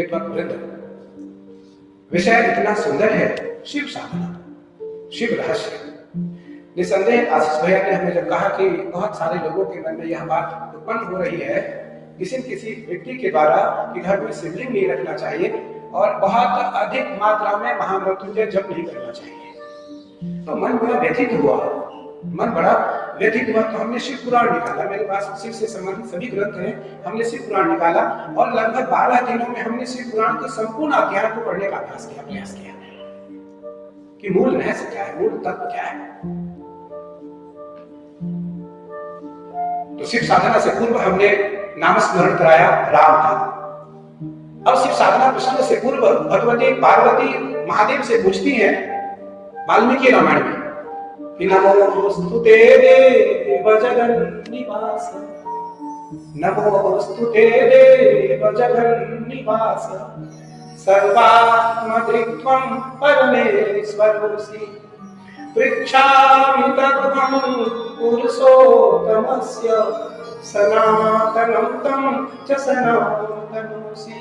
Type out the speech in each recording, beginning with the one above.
वृंद, विषय इतना सुंदर है, शिव साधना, शिव रहस्य। निसंदेह आशीष भैया ने हमें जब कहा कि बहुत सारे लोगों के मन में यह बात उत्पन्न हो रही है, किसी न किसी व्यक्ति के द्वारा कि घर में शिवलिंग नहीं रखना चाहिए और बहुत अधिक मात्रा में महामृत्युंजय जप नहीं करना चाहिए, तो मन बड़ा व्यथित हुआ। तो हमने शिव पुराण निकाला, मेरे पास शिव से संबंधित सभी ग्रंथ हैं, हमने शिव पुराण निकाला और लगभग 12 दिनों में हमने शिव पुराण के संपूर्ण अध्याय को पढ़ने का प्रयास किया कि मूल रहस्य क्या है, मूल तत्व क्या है। तो शिव साधना से पूर्व हमने नामस्मरण कराया राम का। अब शिव साधना प्रसंग से पूर्व भगवती पार्वती महादेव से पूछती हैं वाल्मीकि रामायण में, नमोस्तुते देव जगन्निवास, नमोस्तुते देव जगन्निवास, सर्वात्मत्रित्वं परमेश्वरोऽसि, पृच्छामि तत्त्वं पुरुषोत्तमस्य, सनातनं तं च सनातनोऽसि,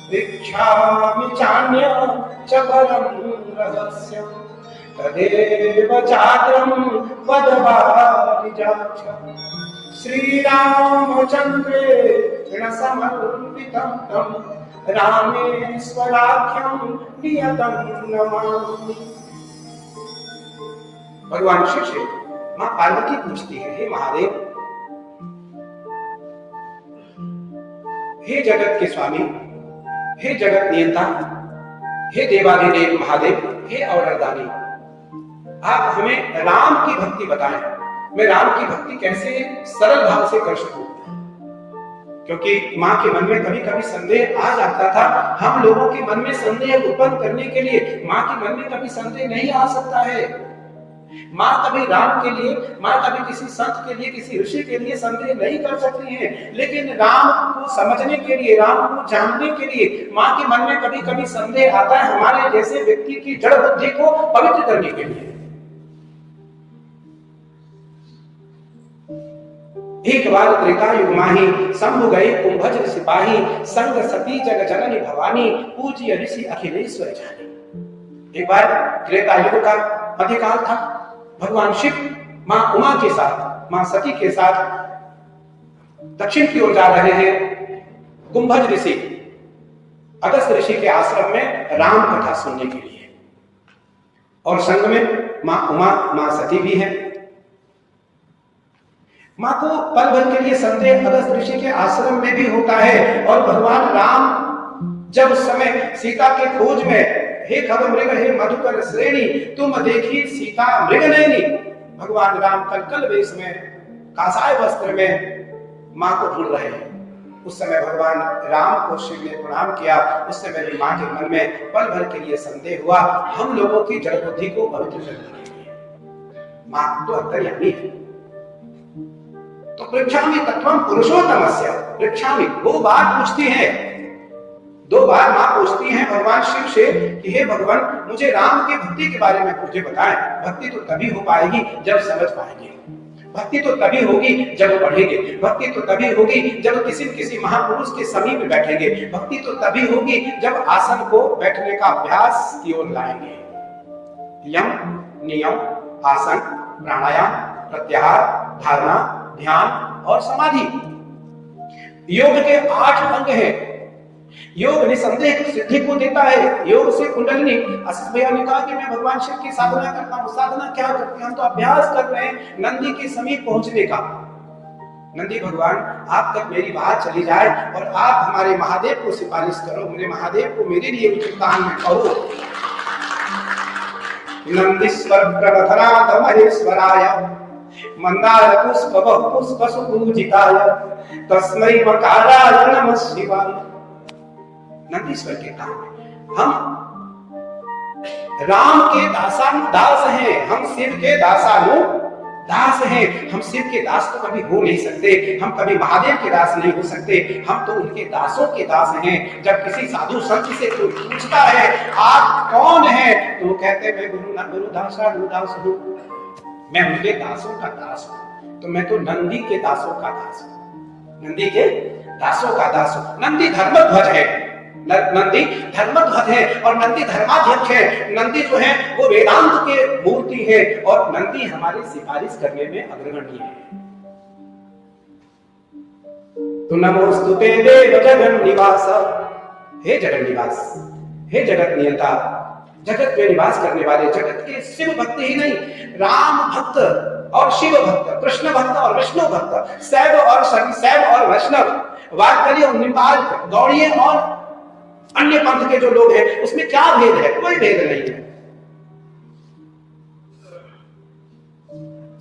पृच्छामि चान्यं च परं रहस्यम्, तदेव चाद्रं वदवारिजाक्ष, श्रीरामचन्द्रेण समर्पितं तं रामेश्वराख्यं नियतं नमामि। भगवान शिव से मां पार्वती पूछती है, हे महादेव, हे जगत के स्वामी, हे जगत नियंता, हे देवाधिदेव महादेव, हे अवरदानी, आप हमें राम की भक्ति बताएं। मैं राम की भक्ति कैसे सरल भाव से कर सकूं, क्योंकि मां के मन में कभी कभी संदेह आ जाता था। हम लोगों के मन में संदेह उत्पन्न करने के लिए मां के मन में कभी संदेह नहीं आ सकता है। मां कभी राम के लिए, मां कभी किसी संत के लिए, किसी ऋषि के लिए संदेह नहीं कर सकती है, लेकिन राम को समझने के लिए, राम को जानने के लिए मां के मन में कभी कभी संदेह आता है, हमारे जैसे व्यक्ति की जड़ बुद्धि को पवित्र करने के लिए। एक बार त्रेता युग माही, शंभु गए कुंभज सिपाही, संग सती जग जननी भवानी, पूज्य ऋषि अखिलेश्वर जानी। एक बार त्रेता युग का मध्यकाल था। भगवान शिव मां उमा के साथ, मां सती के साथ दक्षिण की ओर जा रहे हैं कुंभज ऋषि, अगस्त्य ऋषि के आश्रम में राम कथा सुनने के लिए, और संग में मां उमा, मां सती भी है। मां को पल भर के लिए संदेह अगस्त्य ऋषि के आश्रम में भी होता है, और भगवान राम जब उस समय सीता के खोज में, हे खग मृग हे मधुकर श्रेणी, तुम देखी सीता मृग नैनी, भगवान राम कलकल वेश में, कासाय वस्त्र में मां को ढूंढ रहे हैं। उस समय भगवान राम को शिव ने प्रणाम किया। उस समय भी मां के मन में पल भर के लिए संदेह हुआ, हम लोगों की जड़ बुद्धि को पवित्र करने के लिए। मां तो अंतर्यामी है। तो पृच्छामि तत्वं पुरुषोत्तमस्य, पृच्छामि 2 बार पूछती है, 2 बार मां पूछती हैं भगवान शिव से कि हे भगवान, मुझे राम की भक्ति के बारे में मुझे बताएं। भक्ति तो तभी हो पाएगी जब समझ पाएंगे, भक्ति तो तभी होगी जब पढ़ेंगे, भक्ति तो तभी होगी जब किसी महापुरुष के समीप बैठेंगे, भक्ति तो तभी होगी जब आसन को बैठने का अभ्यास की ओर लाएंगे। यम, नियम, आसन, प्राणायाम, प्रत्याहार, धारणा, ध्यान और समाधि, योग के 8 अंग हैं। योग निसंदेह सिद्धि को देता है। योग से कुंडलिनी, आशीष भैया ने कहा कि मैं भगवान शिव की साधना करता हूं। साधना क्या करते हैं? हम तो अभ्यास कर रहे हैं नंदी के समीप पहुंचने का। नंदी भगवान, आप तक मेरी बात चली जाए और आप हमारे महादेव को सिफारिश करो, मेरे महादेव को मेरे लिए उचित काम में कहो। नंदीश्वर प्रबधनाथ महेश्वराय, मंदार पुष्प पुष्प सुपूजिताय, तस्मै मकाराय नमः शिवाय। नंदीश्वर के काम है। हम राम के दास हैं, हम शिव के दास हैं। हम शिव के दास तो कभी हो नहीं सकते, हम कभी महादेव के दास नहीं हो सकते, हम तो उनके दासों के दास हैं। जब किसी साधु संत से कोई पूछता है आप कौन हैं, तो वो कहते हैं मैं गुरुदास हूँ, मैं उनके दासों का दास हूँ। तो मैं तो नंदी के दासों का दास हूँ, नंदी के दासों का दास हूँ। नंदी धर्मध्वज है, नंदी धर्मध्वज है और नंदी धर्माध्यक्ष है। नंदी जो है वो वेदांत के मूर्ति है और नंदी हमारी सिफारिश करने में अग्रगण्य है। तो नमोस्तुते देव जगन निवास, हे जगन निवास, हे जगत नियंता, जगत में निवास करने वाले, जगत के शिव भक्त ही नहीं, राम भक्त और शिव भक्त, कृष्ण भक्त और विष्णु भक्त, शैव और वैष्णव, वारकरी और निम्बाल, गौड़िये और अन्य पंथ के जो लोग हैं उसमें क्या भेद है? कोई भेद नहीं है।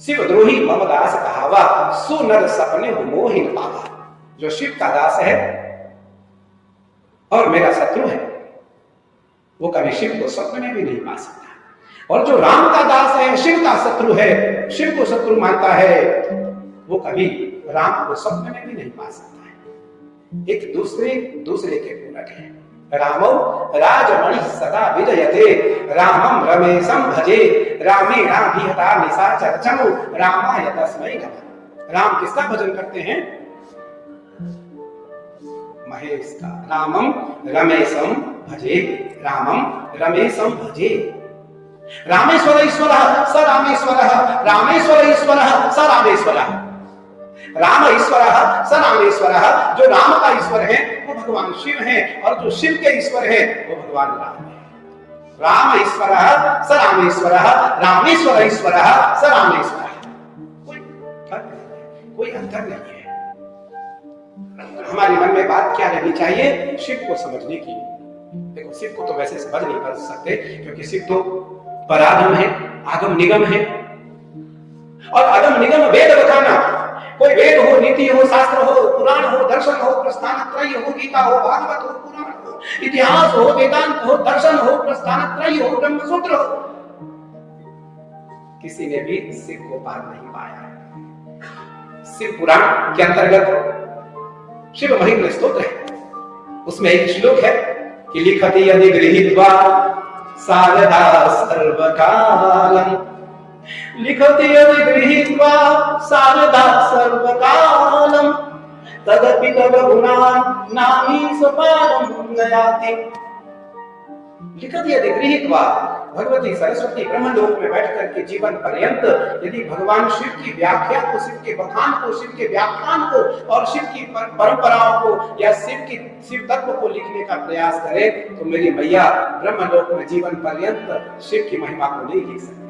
शिव द्रोही मम दास कहावा, सुनर सपने मोहिन पावा। जो शिव का दास है और मेरा शत्रु है वो कभी शिव को स्वप्न में भी नहीं पा सकता, और जो राम का दास है, शिव का शत्रु है, शिव को शत्रु मानता है, वो कभी राम को स्वप्न में भी नहीं पा सकता है। एक दूसरे के पूरक है। रामो राजमणि सदा विजयते, रामम रमेशम भजे, रामेणाभिहता निशाचर चमु, रामाय तस्मै नमः। राम किसका भजन करते हैं? महेश का। रामम रमेशम भजे, रामम रमेशम भजे। रामेश्वर ईश्वर स रामेश्वर, रामेश्वर ईश्वर स रामेश्वर, राम ईश्वर स रामेश्वर। जो राम का ईश्वर है वो भगवान शिव है और जो शिव के ईश्वर है वो भगवान राम है। राम ईश्वर स रामेश्वर, रामेश्वर ईश्वर स रामेश्वर। कोई फर्क नहीं, कोई अंतर नहीं है। हमारे मन में बात क्या रहनी चाहिए? शिव को समझने की। देखो, शिव को तो वैसे समझ नहीं कर सकते क्योंकि शिव तो परागम है, आगम निगम है, और आगम निगम वेद बताना, कोई वेद हो, नीति हो, शास्त्र हो, पुराण हो, दर्शन हो, प्रस्थान त्रय हो, गीता हो, भागवत हो, पुराण हो, इतिहास हो, वेदांत हो, दर्शन हो, प्रस्थान त्रय हो, ब्रह्मसूत्र हो, किसी ने भी शिव को पार नहीं पाया। शिव पुराण के अंतर्गत शिव महिम्न स्तोत्र है, उसमें एक श्लोक है कि लिखति यदि गृहीत्वा सारदा सर्वकालम, लिखति यदि गृहीत्वा सारदा सर्वकालम, तदपि तव गुणान् नामी सपारं नयाति। लिखति यदि गृहीत्वा, भगवती सरस्वती ब्रह्मलोक में बैठ करके जीवन पर्यंत यदि भगवान शिव की व्याख्या को, शिव के बखान को, शिव के व्याख्यान को और शिव की परंपराओं को या शिव तत्व को लिखने का प्रयास करे तो मेरी मैया ब्रह्मलोक में जीवन पर्यंत शिव की महिमा को नहीं लिख सकती।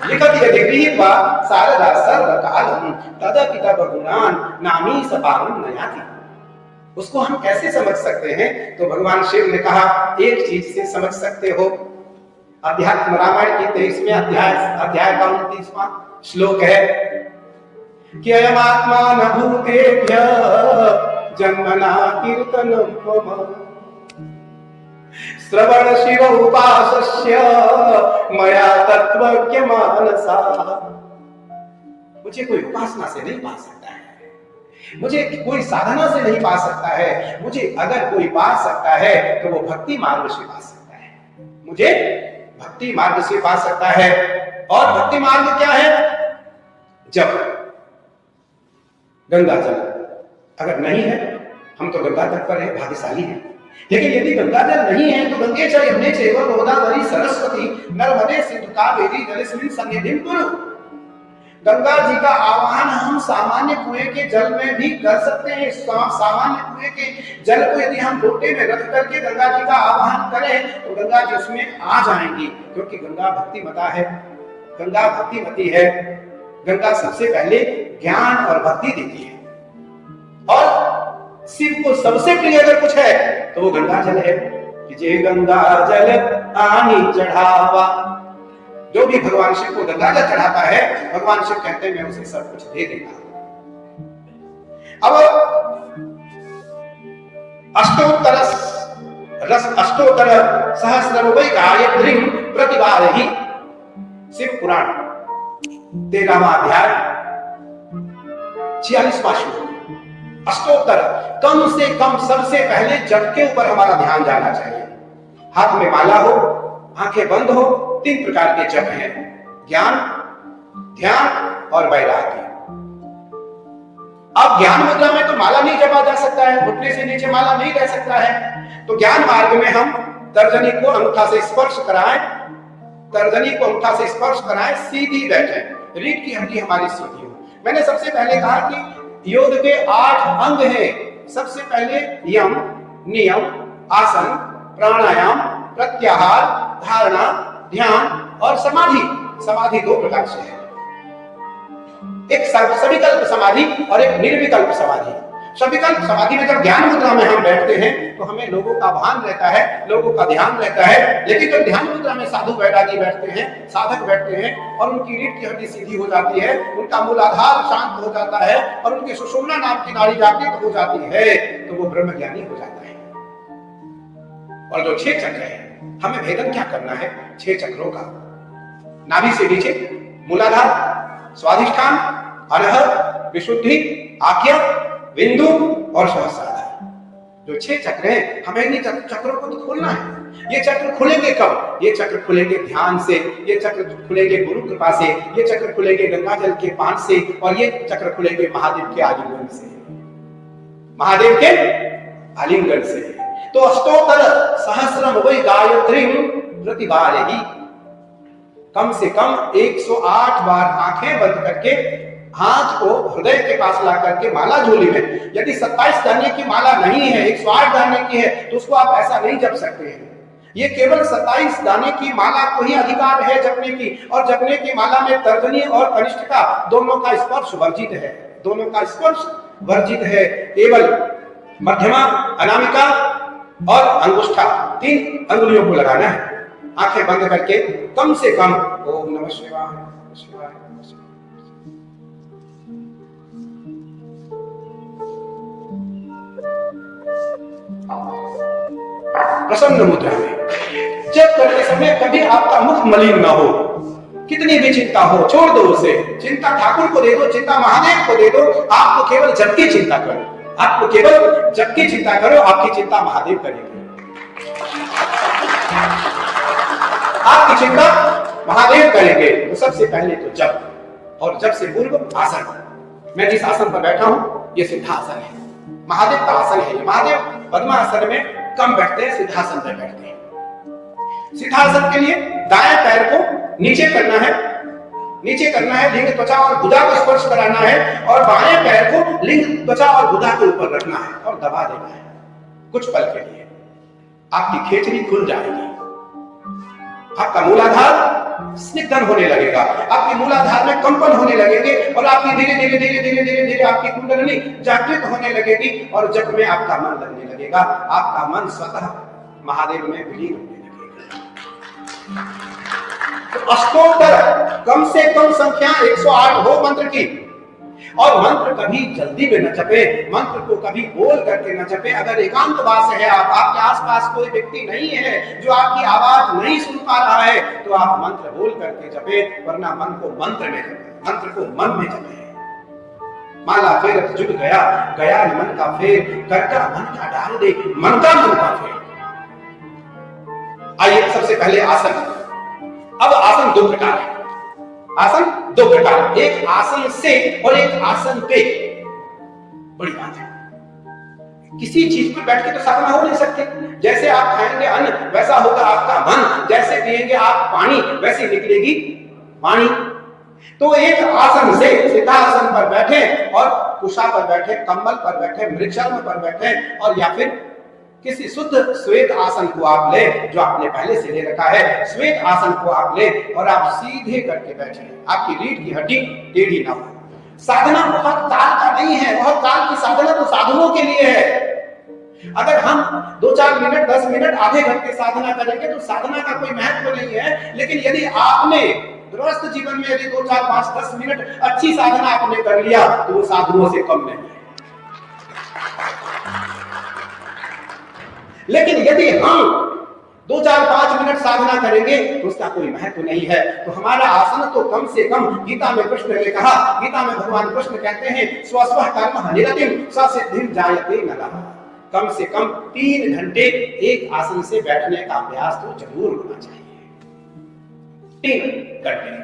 लिखति यदि गृहीत्वा सारदा सर्वकालम, तदपि तव गुणान् नामी सपारं नयाति। उसको हम कैसे समझ सकते हैं? तो भगवान शिव ने कहा एक चीज से समझ सकते हो। अध्यात्म रामायण की 23वें अध्याय का 29वां श्लोक है कि अयमात्मा न भूतेभ्य जन्मना कीर्तनं मम, श्रवण शिव उपासस्य मया तत्त्वज्ञ मानसा। मुझे कोई उपासना से नहीं पा सकता है, मुझे कोई साधना से नहीं पा सकता है, मुझे अगर कोई पा सकता है तो वो भक्ति मार्ग से पा सकता है, मुझे भक्ति मार्ग से पा सकता है। और भक्ति मार्ग क्या है? जब गंगा जल अगर नहीं है, हम तो गंगा तट पर है, भाग्यशाली है, लेकिन यदि गंगा जल नहीं है तो गंगे च यमुने चैव गोदावरी सरस्वती नर्मदे सिंधु कावेरी जलेस्मिन् सन्निधिं कुरु। गंगा जी का आवाहन हम सामान्य कुएं के जल में भी कर सकते हैं। सामान्य कुएं के जल को यदि हम लोटे में रख करके गंगा जी का आवाहन करें तो गंगा जी उसमें आ जाएंगी, क्योंकि गंगा भक्तिमता है, गंगा भक्तिमती है। गंगा सबसे पहले ज्ञान और भक्ति देती है, और शिव को सबसे प्रिय अगर कुछ है तो वो गंगा जल है कि जे गंगा जल आनी चढ़ावा। जो भी भगवान शिव को गंगा जल चढ़ाता है, भगवान शिव कहते हैं मैं उसे सब कुछ दे देता हूं। अब अष्टोत्तर सहस्रवै गायत्रीं प्रतिवारहि, शिव पुराण 13वां अध्याय 46वां श्लोक। अष्टोत्तर, कम से कम सबसे पहले जप के ऊपर हमारा ध्यान जाना चाहिए। हाथ में माला हो, आंखें बंद हो, 3 प्रकार के जप हैं, ज्ञान, ध्यान और वैराग्य। अब ज्ञान मुद्रा में तो माला नहीं जपा जा सकता है, घुटने से नीचे माला नहीं रह सकता है। तो ज्ञान मार्ग में हम तर्जनी को अंगूठा से स्पर्श कराएं, तर्जनी को अंगूठा से स्पर्श कराएं, सीधी बैठे, रीढ़ की हड्डी हमारी सीधी हो। मैंने सबसे पहले कहा कि योग के 8 अंग हैं। सबसे पहले यम, नियम, आसन, प्राणायाम, प्रत्याहार, धारणा, ध्यान और समाधि। समाधि 2 प्रकार से है, एक सविकल्प समाधि और एक निर्विकल्प समाधि। सविकल्प समाधि में जब ज्ञान मुद्रा में हम बैठते हैं तो हमें लोगों का भान रहता है, लोगों का ध्यान रहता है। लेकिन जब ध्यान मुद्रा में साधु वैरागी बैठते हैं, साधक बैठते हैं और उनकी रीढ़ की हड्डी सीधी हो जाती है, उनका मूलाधार शांत हो जाता है और उनकी सुषुम्ना नाम की नाड़ी जागृत हो जाती है, तो वो ब्रह्म ज्ञानी हो जाता है। और जो 6 चक्र है, हमें भेदन क्या करना है 6 चक्रों का। नाभि से नीचे मूलाधार, स्वाधिष्ठान, अनहद, विशुद्धि, आज्ञा, बिंदु और सहस्राधार। जो 6 चक्र हैं, हमें इन चक्रों को तो खोलना है। ये चक्र खुलेंगे कब? ये चक्र खुलेंगे ध्यान से, ये चक्र खुलेंगे गुरु कृपा से, ये चक्र खुलेंगे गंगा जल के पान से, और ये चक्र खुलेंगे महादेव के आलिंगन से, महादेव के आलिंगन से। तो अष्टोत्तर सहस्रम वै गायत्री प्रतिबारहि, कम से कम 108 बार आंखें बंद करके हाथ को हृदय के पास ला करके माला झोली में, यदि 27 दाने की माला नहीं है, 108 दाने की है, तो उसको आप ऐसा नहीं जप सकते हैं। ये केवल 27 दाने की माला को ही अधिकार है जपने की, और जपने की माला में तर्जनी और कनिष्ठिका दोनों का स्पर्श वर्जित है, दोनों का स्पर्श वर्जित है। केवल मध्यमा, अनामिका और अंगुष्ठा 3 अंगुलियों को लगाना है, आंखें बंद करके कम से कम ओम नमः शिवाय शिवाय। प्रसन्न मुद्रा में जब करते समय कभी आपका मुख मलिन ना हो, कितनी भी चिंता हो छोड़ दो उसे, चिंता ठाकुर को दे दो, चिंता महादेव को दे दो। आपको केवल जप की चिंता करो, आपको केवल जप की चिंता करो, आपकी चिंता महादेव करेंगे, आपकी चिंता महादेव करेंगे। तो सबसे पहले तो जप, और जप से पूर्व आसन। मैं जिस आसन पर बैठा हूं ये सिद्धासन है, महादेव का आसन है। महादेव पद्मासन में कम बैठते हैं, सिद्धासन पर बैठते हैं। सिद्धासन के लिए दाएं पैर को नीचे करना है, नीचे करना है, लिंग, त्वचा और भुजा को स्पर्श कराना है, और बाएं पैर को लिंग, त्वचा और भुजा के ऊपर रखना है और दबा देना है। कुछ पल के लिए आपकी खेचरी खुल जाएगी, आपका मूलाधार स्निग्धन होने लगेगा, आपके मूलाधार में कंपन होने लगेंगे, और आपकी धीरे धीरे धीरे धीरे धीरे धीरे आपकी कुंडलिनी जागृत होने लगेगी, और जब में आपका मन लगने लगेगा, आपका मन स्वतः महादेव में विलीन होने लगेगा। तो अष्टोत्तर कम से कम संख्या 108 हो मंत्र की, और मंत्र कभी जल्दी में न जपे, मंत्र को कभी बोल करके न जपे। अगर एकांतवास है, आपके आसपास कोई व्यक्ति नहीं है जो आपकी आवाज नहीं सुन पा रहा है, तो आप मंत्र बोल करके जपे, वरना मन को मंत्र में जपे, मंत्र को मन में जपे। माला फेर जुट गया, गया मन का फेर, कर का मन का डाल दे, मन का फेर। आइए सबसे पहले आसन। अब आसन 2 प्रकार है, आसन 2 प्रकार, एक आसन से और एक आसन पे। बड़ी बात है, किसी चीज पर बैठ के तो साधना हो नहीं सकती। जैसे आप खाएंगे अन्न वैसा होगा आपका मन, जैसे पिएंगे आप पानी वैसे निकलेगी वाणी। तो एक आसन से, सिद्धासन पर बैठे और कुशा पर बैठे, कंबल पर बैठे, मृक्षासन पर बैठे, और या फिर किसी शुद्ध श्वेत आसन को आप ले, जो आपने पहले से ले रखा है, श्वेत आसन को आप ले और आप सीधे करके बैठे, आपकी रीढ़ की हड्डी टेढ़ी ना हो। साधना बहुत काल का नहीं है, बहुत काल की साधना तो साधनों के लिए है। अगर हम 2-4 मिनट, 10 मिनट, आधे घंटे साधना करेंगे तो साधना का कोई महत्व नहीं है। लेकिन यदि आपने गृहस्थ जीवन में यदि 2, 4, 5, 10 मिनट अच्छी साधना आपने कर लिया तो वो साधुओं से कम नहीं है। लेकिन यदि हम 2, 4, 5 मिनट साधना करेंगे तो उसका कोई महत्व नहीं है। तो हमारा आसन तो कम से कम, गीता में कृष्ण ने कहा, गीता में भगवान कृष्ण कहते हैं, स्वस्व कर्म निरतिम ससिद्धिं जायते नरः। कम से कम 3 घंटे एक आसन से बैठने का अभ्यास तो जरूर होना चाहिए। 3 घंटे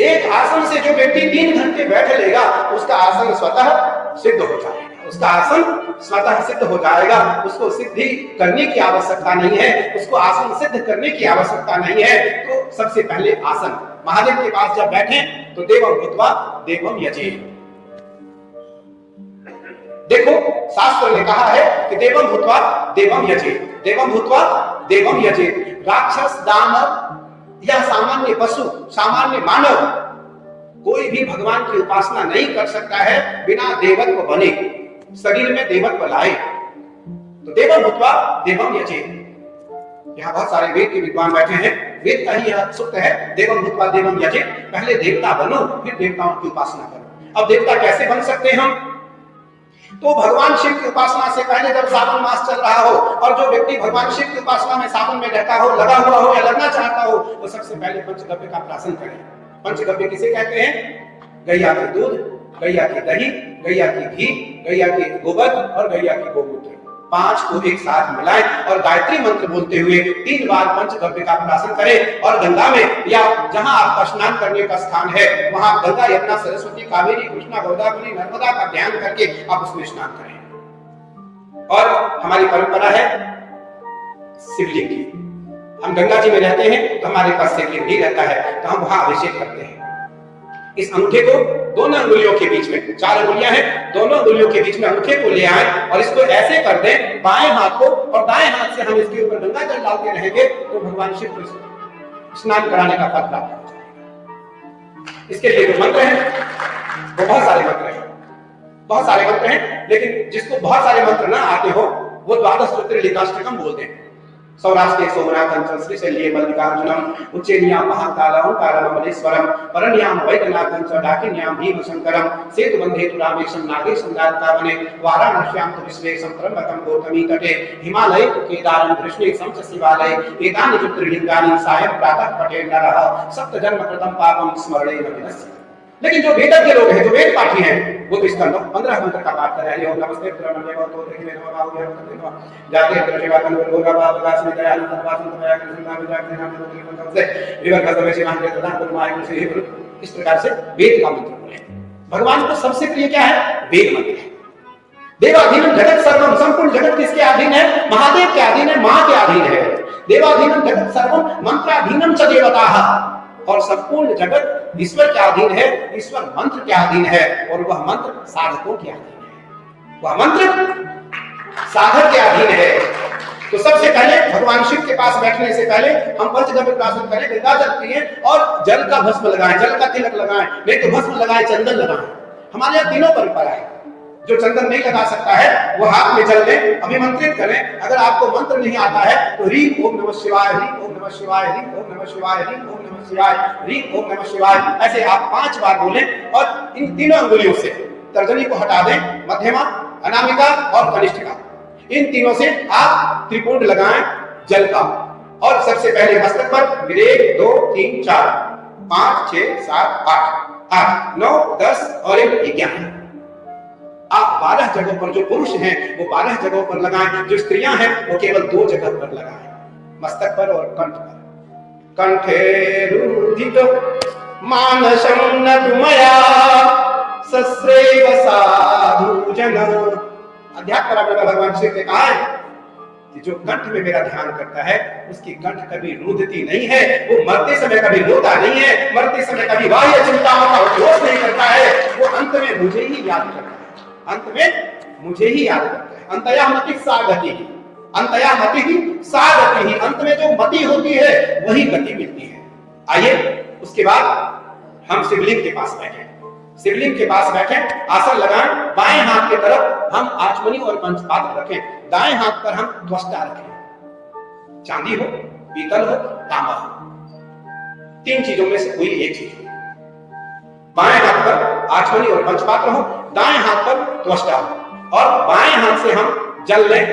एक आसन से जो व्यक्ति 3 घंटे बैठ लेगा, उसका आसन स्वतः सिद्ध हो जाएगा, उसका आसन स्वतः सिद्ध हो जाएगा। उसको सिद्धि करने की आवश्यकता नहीं है, उसको आसन सिद्ध करने की आवश्यकता नहीं है। तो सबसे पहले आसन, महादेव के पास जब बैठे तो देवम भूत्वा देवम यजेत। देखो शास्त्र ने कहा है कि देवम भूत्वा देवम यजेत, देवम भूत्वा देवम यजेत। राक्षस, दानव या सामान्य पशु, सामान्य मानव कोई भी भगवान की उपासना नहीं कर सकता है बिना देवत्व बने, शरीर में देवत्व लाए। तो देवम भूत्वा देवम यजेत। यहाँ बहुत सारे वेद के विद्वान बैठे हैं, वेद का ही यह सूक्त है, देवम भूत्वा देवम यजेत। पहले देवता बनो, फिर देवताओं की उपासना करो। अब देवता कैसे बन सकते हैं हम? तो भगवान शिव की उपासना से पहले जब सावन मास चल रहा हो और जो व्यक्ति भगवान शिव की उपासना में सावन में रहता हो, लगा हुआ हो या लगना चाहता हो, वो सबसे पहले पंचगव्य का प्राशन करे। पंचगव्य किसे कहते हैं? गैया के दूध, गैया की दही, गैया की घी, गैया के गोबर और गैया की गोमूत्र, 5 को एक साथ मिलाएं और गायत्री मंत्र बोलते हुए 3 बार पंचगव्य का प्राशन करें। और गंगा में या जहां आपका स्नान करने का स्थान है वहां गंगा, यमुना, सरस्वती, कावेरी, कृष्णा, गोदावरी, नर्मदा का ध्यान करके आप उसमें स्नान करें। और हमारी परंपरा है शिवलिंग की, हम गंगा जी में रहते हैं तो हमारे पास शिवलिंग भी रहता है, तो हम वहां अभिषेक करते हैं। इस अंगूठे को दोनों अंगुलियों के बीच में, 4 अंगुलियां हैं, दोनों अंगुलियों के बीच में अंगूठे को ले आए और इसको ऐसे कर दें बाएं हाथ को, और दाएं हाथ से हम इसके ऊपर गंगा जल डालते रहेंगे तो भगवान शिव को स्नान कराने का फल प्राप्त हो जाएगा। इसके लिए जो मंत्र है वो बहुत सारे मंत्र हैं, बहुत सारे मंत्र हैं, लेकिन जिसको बहुत सारे मंत्र ना आते हो वो 12 ज्योतिर्लिंगाष्टकम बोलते हैं। सौराष्ट्र के सोमनाथं श्रीशैल्ये मल्लिकार्जुनम उच्चैन्यां महाकालं ओंकारमलेश्वरम परन्यां वैद्यनाथं च डाकिन्यां भीमशंकरम सेतुबन्धेतु रामेशं नागेशं द्वारकावने वाराणस्यां तु विश्वेशं त्र्यम्बकं गौतमी तटे हिमालये तु केदारं कृष्णेशं च शिवालये एतानि ज्योतिर्लिंगानि सायं प्रातः पठेत् नरः सप्तजन्म कृतं पापं स्मरणेन विनश्यति। लेकिन जो वेदज्ञ लोग हैं, जो वेद पाठी हैं, वो तो इसका 15 मंत्र का पाठ कर रहे हैं। नमस्ते पुराणमे भवतो देवे नमः बाहुभ्यां नमः जाते प्रशिवाकं गोगा बाबगासनि दयानं सर्वासं तमया कृष्णनाम जाते नाम मंत्र से विवर्ग सर्वे शिवान के प्रधान गुरुमाय गुरु से गुरु। इस प्रकार से वेद का मंत्र बोले। भगवान को सबसे प्रिय क्या है? वेद मंत्र है। देवाधीनं जगत सर्वम, संपूर्ण जगत किसके अधीन है? महादेव के अधीन है, मां के अधीन है। देवाधीनं जगत सर्वम मंत्राधीनं च देवताः, और संपूर्ण जगत ईश्वर के अधीन है, ईश्वर मंत्र के अधीन है, और वह मंत्र साधकों के अधीन है, वह मंत्र साधक के अधीन है। तो सबसे पहले भगवान शिव के पास बैठने से पहले हम पंचगव्य प्राशन करें, गंगा जल पिए और जल का भस्म लगाएं, जल का तिलक लगाएं, नहीं तो भस्म लगाएं, चंदन लगाएं। हमारे यहाँ तीनों परंपरा है। जो चंदन नहीं लगा सकता है वो हाथ में जल ले, अभिमंत्रित करें। अगर आपको मंत्र नहीं आता है तो ह्रीं ओम नमः शिवाय, ह्रीं ओम नमः शिवाय, ह्रीं ओम नमः शिवाय, ह्रीं ओम नमः शिवाय, ह्रीं ओम नमः शिवाय, ऐसे आप 5 बार बोलें। और इन तीनों अंगुलियों से तर्जनी को हटा दें, मध्यमा, अनामिका और कनिष्ठिका, इन तीनों से आप त्रिपुंड लगाएं जल का। और सबसे पहले मस्तक पर 1 2 3 4 5 6 7 8 9 10 और 11। आप 12 जगहों पर, जो पुरुष हैं वो 12 जगहों पर लगाएं, जो स्त्रियां हैं वो केवल 2 जगह पर लगाएं, मस्तक पर और कंठ पर। कंठे रुधित मानसं नतुमया सस्रेव साधु जन। अध्यात्म भगवान शिव ने कहा है कि जो कंठ में मेरा ध्यान करता है उसकी कंठ कभी रुधती नहीं है, वो मरते समय कभी रोता नहीं है, मरते समय कभी बाह्य चिंताओं का उपयोग नहीं करता है, वो अंत में मुझे ही याद करता है, अंत में मुझे ही याद करता है। अंतया मति सागति, अंतया मति ही सागति ही, अंत में जो मति होती है वही गति मिलती है। आइए उसके बाद हम शिवलिंग के पास बैठे, शिवलिंग के पास बैठे, आसन लगाएं, बाएं हाथ की तरफ हम आचमनी और पंचपात्र रखें, दाएं हाथ पर हम त्वष्टा रखें, चांदी हो, पीतल हो, तांबा हो, 3 चीजों में से कोई एक चीज हो। बाएं हाथ पर आचमनी और पंचपात्र हो, दाएं हाथ पर त्वष्टा हो, और बाएं हाथ से हम जल लें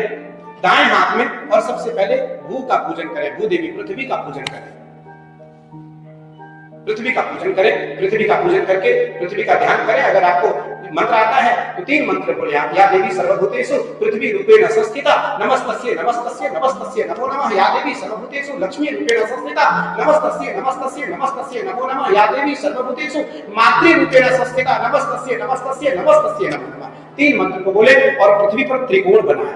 दाएं हाथ में, और सबसे पहले भू का पूजन करें, भू देवी पृथ्वी का पूजन करें, पृथ्वी का पूजन करें, पृथ्वी का पूजन करके पृथ्वी का ध्यान करें। अगर आपको मंत्र आता है तो 3 मंत्र बोले आप, या देवी सर्वभूतेषु पृथ्वी रूपेण संस्थिता नमस्तस्यै नमस्तस्यै नमस्तस्यै नमो नमः, या देवी सर्वभूतेषु लक्ष्मी रूपेण संस्थिता नमस्तस्यै नमस्तस्यै नमस्तस्यै नमो नमः, या देवी सर्वभूतेषु मातृ रूपेण संस्थिता नमस्तस्यै नमस्तस्यै नमस्तस्यै नमो नमः। 3 मंत्र को बोले और पृथ्वी पर त्रिकोण बनाए,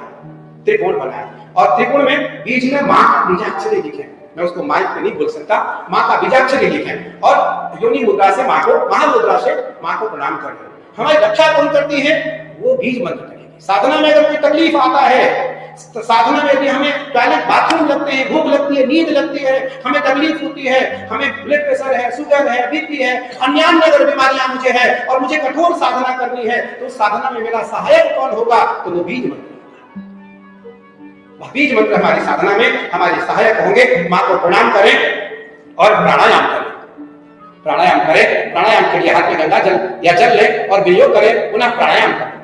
त्रिकोण बनाए और त्रिकोण में बीच में मां का बीजाक्षरी लिखे। मैं उसको माइक पे नहीं बोल सकता, मां का बीजाक्षरी लिखे और योनि मुद्रा से मां को, महामुद्रा से मां को प्रणाम कर दो। हमारी रक्षा कौन करती है? वो बीज मंत्र करेगी। साधना में अगर कोई तकलीफ आता है, साधना में यदि हमें टॉयलेट बाथरूम लगते हैं, भूख लगती है, नींद लगती है, हमें तकलीफ होती है, हमें ब्लड प्रेशर है, शुगर है, बीपी है, अन्य अगर बीमारियां मुझे है और मुझे कठोर साधना करनी है, तो साधना में मेरा सहायक कौन होगा? तो वो बीज मंत्र। बीज मंत्र हमारी साधना में हमारे सहायक होंगे। मां को प्रणाम करें और प्राणायाम करें। प्राणायाम करें, प्राणायाम के लिए हाथ में गंगा जल या जल लें और वियोग करें, पुनः प्राणायाम करें।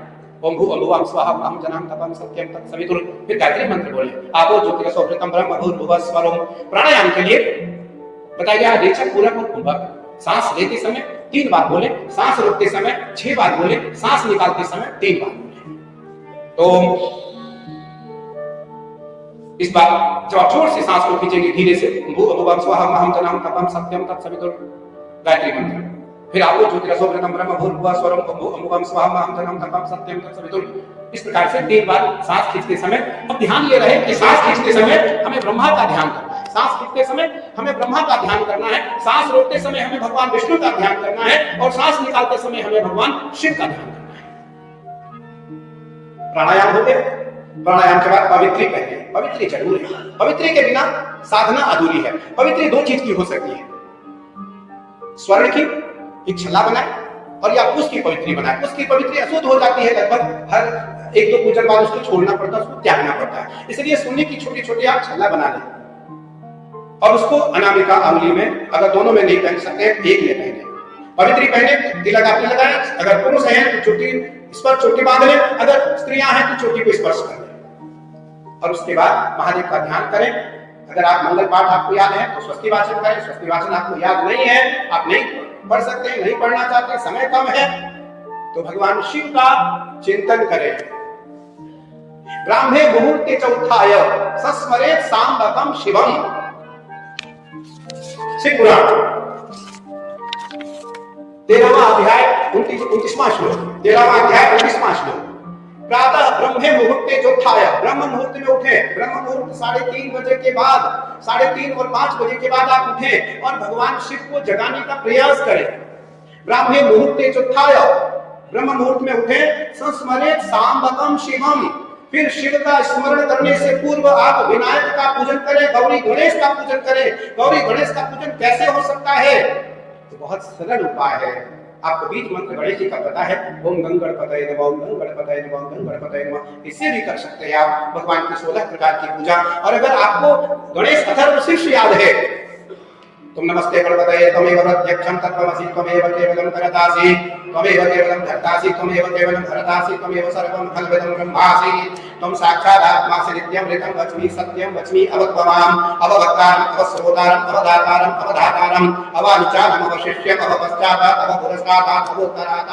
ओम भू अम्बुवाम स्वाहा अहम जनाम तपम सत्यम तत्सवितुर। फिर गायत्री मंत्र बोले, आपो ज्योतिरसो घृतम ब्रह्म भूर्भुवः स्वरोम। प्राणायाम के लिए बताया गया रेचक, पूरक और कुंभक। सांस लेते समय 3 बार बोले, सांस रोकते समय 6 बार बोले, सांस निकालते समय 3 बार बोले। तो इस बार जब आप जोर से सांस को खींचेंगे धीरे से, भू अम्बुवाम स्वाहा अहम जनाम तपम सत्यम तत्सवितुर, गायत्री मंत्र। फिर आपको ज्योतिरसो घृतम ब्रह्म भूर्भुवः स्वरम अम्बुवाम स्वाहा अहम जनाम तपम सत्यम तत्सवितुर। इस प्रकार से 3 बार सांस खींचते समय। अब ध्यान ये रहे कि सांस खींचते समय हमें ब्रह्मा का ध्यान करना है, सांस खींचते समय हमें ब्रह्मा का ध्यान करना है, सांस रोकते समय हमें भगवान विष्णु का ध्यान करना है और सांस निकालते समय हमें भगवान शिव का ध्यान करना है। प्राणायाम हो गया। प्राणायाम के बाद पवित्री पहने। पवित्री जरूर है, पवित्री के बिना साधना अधूरी है। पवित्री 2 चीज की हो सकती है, स्वर्ण की एक छल्ला बनाए और या उसकी पवित्री बनाए। उसकी पवित्री अशुद्ध हो जाती है, लगभग हर 1-2 पूजन बाद उसको छोड़ना पड़ता है, उसको त्यागना पड़ता है। इसलिए सोने की छोटी-छोटी आप छल्ला बना लें और उसको अनामिका अंगुली में, अगर दोनों में नहीं पहन सकते एक में पहने। पवित्री पहने, तिलक आपने लगाया, अगर पुरुष है तो चोटी, इस पर चोटी बांध ले, अगर स्त्रियां हैं तो चोटी को स्पर्श कर ले और उसके बाद महादेव का ध्यान करें। अगर आप मंगल पाठ आपको याद है तो स्वस्ति वाचन करें। स्वस्ति वाचन आपको याद नहीं है, आप नहीं पढ़ सकते हैं, नहीं पढ़ना चाहते, समय कम है, तो भगवान शिव का चिंतन करें। ब्राह्मे मुहूर्ते चौथाय सस्मरेत सांबकम शिवम। शिव पुराण 13वां अध्याय 29वां श्लोक, 13वां अध्याय 29वां श्लोक। प्रातः ब्रह्मे मुहूर्ते चौथाय, ब्रह्म मुहूर्त में उठे। ब्रह्म मुहूर्त 3:30 बजे के बाद, 3:30 और 5 बजे के बाद आप उठे और भगवान शिव को जगाने का प्रयास करें। ब्रह्मे मुहूर्ते चौथाय, ब्रह्म मुहूर्त में उठे। संस्मरेत सांबकम शिवम, फिर शिव का स्मरण करने से पूर्व आप विनायक का पूजन करें, गौरी गणेश का पूजन करें। गौरी गणेश का पूजन कैसे हो सकता है? तो बहुत सरल उपाय है। आपको बीज मंत्र गणेश जी का पता है, ओम गणपतये नमः, ओम गणपतये नमः, ओम गणपतये नमः। इससे भी कर सकते हैं आप भगवान की 16 प्रकार की पूजा। और अगर आपको गणेश अथर्व शीर्ष याद है, तुम नमस्ते गणपतये त्वमेव प्रत्यक्षं तत्त्वमसि त्वमेव केवलं करतासि त्वमेव केवलं धर्तासि त्वमेव केवलं भरतासि त्वमेव सर्वं खल्विदं ब्रह्मासि त्वं साक्षात् आत्मासि नित्यं ऋतं वच्मि सत्यं वच्मि अवक्तवाम् अववक्तारम् अवश्रोतारम् अवदातारम् अवधातारम् अवाञ्छानम् अवशिष्यम् अवपश्चातात् अवपुरस्तात् अवोत्तरात्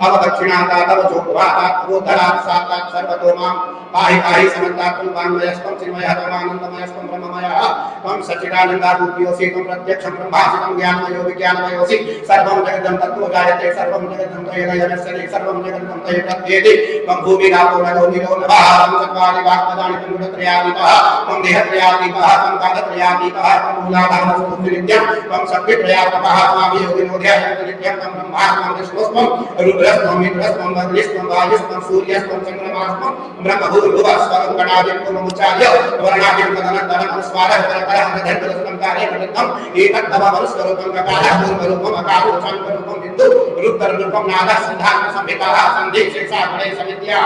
अवदक्षिणातात् अवजोग्वातात् अवोत्तरात् सातात् सर्वतो मां पाहि पाहि समन्तात् त्वं वाङ्मयस्त्वं चिन्मयः त्वं आनन्दमयस्त्वं ब्रह्ममयः त्वं सच्चिदानन्दारूपियोऽसि त्वं प्रत्यक्षं ब्रह्मासि त्वं ज्ञानमयो विज्ञानमयोऽसि सर्वं जगदं तत्त्वो जायते सर्वं जगदं तयनयनस्य सर्वं जगदं तय प्रत्येति त्वं भूमिरापो नलो नीरो नभः त्वं चत्वारि वाक्पदानि त्वं गुणत्रयात्मिकः त्वं देहत्रयात्मिकः त्वं कालत्रयात्मिकः त्वं मूलाधारस्तु नित्यं त्वं शक्तित्रयात्मकः त्वां योगिनोऽध्यायं नित्यं त्वं ब्रह्मात्मं विष्णुस्त्वं रुद्रस्त्वं इंद्रस्त्वं अग्निस्त्वं वायुस्त्वं सूर्यस्त्वं चन्द्रमास्त्वं ब्रह्मभूर्भुवः स्वरं गणादिं पूर्वमुच्चार्य वर्णादिं तदनन्तरम् अनुस्वारः परतरः धर्मरत्नं कार्यकृतं एतद्भव मनुस्वरूपं ककालः पूर्वरूपम् अकारोचान्तरूपं बिन्दु रुद्ररूपं नादः सिद्धान्त संहिताः सन्धि शिक्षा गणेश विद्या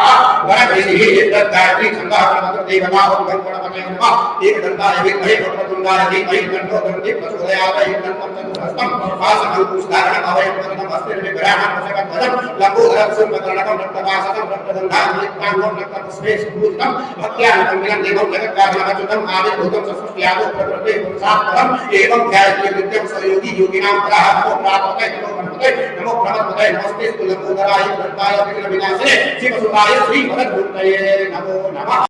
गणपतिः गायत्री छन्दः गणपति देवता ओम गणपतये नमः। एकदन्ताय विद्महे वक्रतुण्डाय धीमहि तन्नो दन्ति प्रचोदयात्। एकदन्तं चतुर्हस्तं आसनं कुशधारणं अभयं वरदं हस्तिर्विग्रहणं वशकध्वजं लम्बोदरं शुम्भकर्णकं रक्तवासकं रक्तगन्धां लिप्ताङ्गं रक्तपुष्पे सुपूजितं भक्त्यानुकं विनं देवं जगत्कारणमच्युतम् आविर्भूतं सृष्ट्यादौ प्रकृते पुरुषात्परम् एवं ध्यायति नित्यं स योगी योगिनां प्राह नमो प्रापते नमो गणपते नमो प्रमदपते नमस्ते लम्बोदराय गणपाय विघ्नविनाशिने शिवसुताय श्रीमद्गुरुतये नमो नमः।